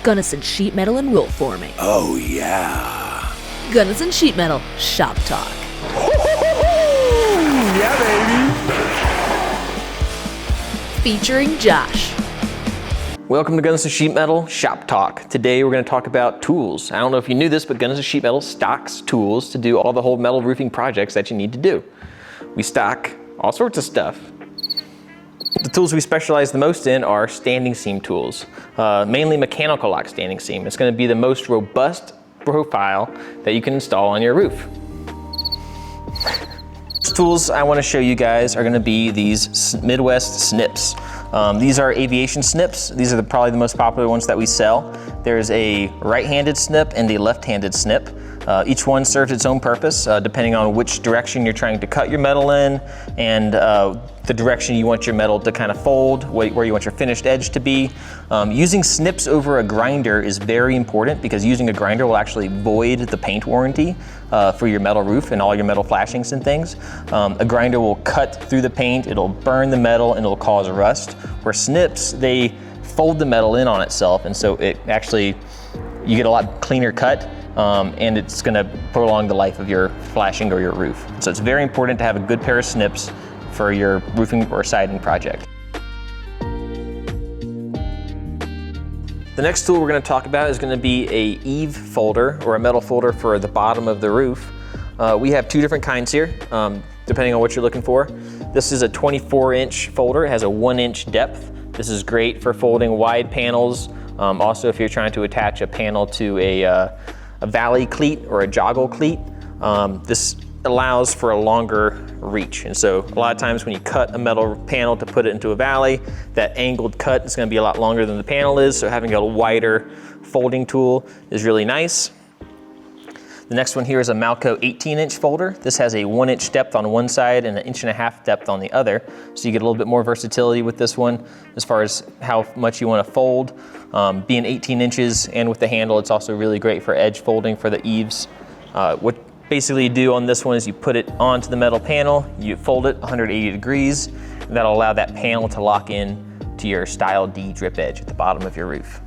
Gunnison Sheet Metal and Roll Forming. Oh yeah. Gunnison Sheet Metal Shop Talk. Yeah, baby. Featuring Josh. Welcome to Gunnison Sheet Metal Shop Talk. Today we're going to talk about tools. I don't know if you knew this, but Gunnison Sheet Metal stocks tools to do all the whole metal roofing projects that you need to do. We stock all sorts of stuff. The tools we specialize the most in are standing seam tools, mainly mechanical lock standing seam. It's going to be the most robust profile that you can install on your roof. The tools I want to show you guys are going to be these Midwest snips. These are aviation snips. These are probably the most popular ones that we sell. There's a right-handed snip and a left-handed snip. Each one serves its own purpose, depending on which direction you're trying to cut your metal in and the direction you want your metal to kind of fold, where you want your finished edge to be. Using snips over a grinder is very important because using a grinder will actually void the paint warranty for your metal roof and all your metal flashings and things. A grinder will cut through the paint, it'll burn the metal, and it'll cause rust. Where snips, they fold the metal in on itself, and so it actually, you get a lot cleaner cut. And it's going to prolong the life of your flashing or your roof. So it's very important to have a good pair of snips for your roofing or siding project. The next tool we're going to talk about is going to be a eave folder or a metal folder for the bottom of the roof. We have two different kinds here, depending on what you're looking for. This is a 24-inch folder. It has a 1-inch depth. This is great for folding wide panels. Also, if you're trying to attach a panel to a valley cleat or a joggle cleat, this allows for a longer reach. And so a lot of times when you cut a metal panel to put it into a valley, that angled cut is going to be a lot longer than the panel is, so having a wider folding tool is really nice. The next one here is a Malco 18-inch folder. This has a 1-inch depth on one side and an 1.5 inch depth on the other. So you get a little bit more versatility with this one as far as how much you want to fold. Being 18 inches and with the handle, it's also really great for edge folding for the eaves. What basically you do on this one is you put it onto the metal panel, you fold it 180 degrees, and that'll allow that panel to lock in to your style D drip edge at the bottom of your roof.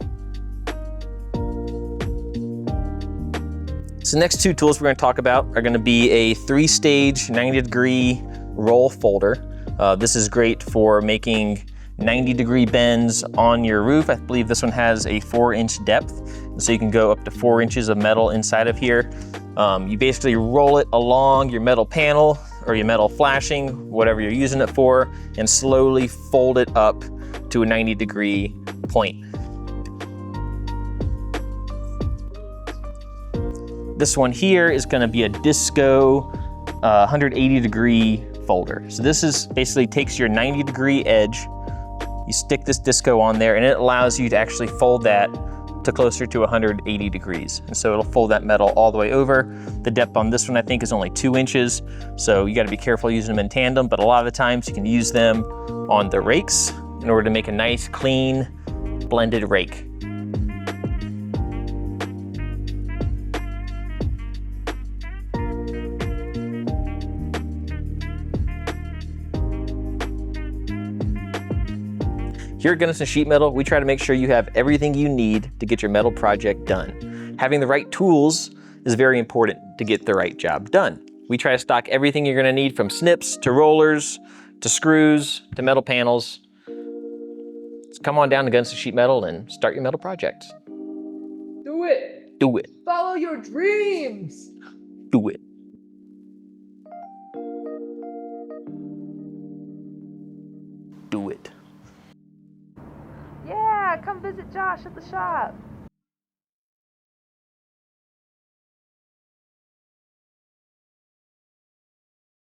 So the next two tools we're going to talk about are going to be a 3-stage 90-degree roll folder. This is great for making 90-degree bends on your roof. I believe this one has a 4-inch depth, so you can go up to 4 inches of metal inside of here. You basically roll it along your metal panel or your metal flashing, whatever you're using it for, and slowly fold it up to a 90-degree point. This one here is going to be a disco 180-degree folder. So this is basically takes your 90-degree edge, you stick this disco on there, and it allows you to actually fold that to closer to 180 degrees. And so it'll fold that metal all the way over. The depth on this one I think is only 2 inches, so you got to be careful using them in tandem, but a lot of the times you can use them on the rakes in order to make a nice, clean, blended rake. Here at Gunnison Sheet Metal, we try to make sure you have everything you need to get your metal project done. Having the right tools is very important to get the right job done. We try to stock everything you're gonna need, from snips to rollers to screws to metal panels. So come on down to Gunnison Sheet Metal and start your metal project. Do it! Do it. Follow your dreams! Do it. Do it. Yeah, come visit Josh at the shop.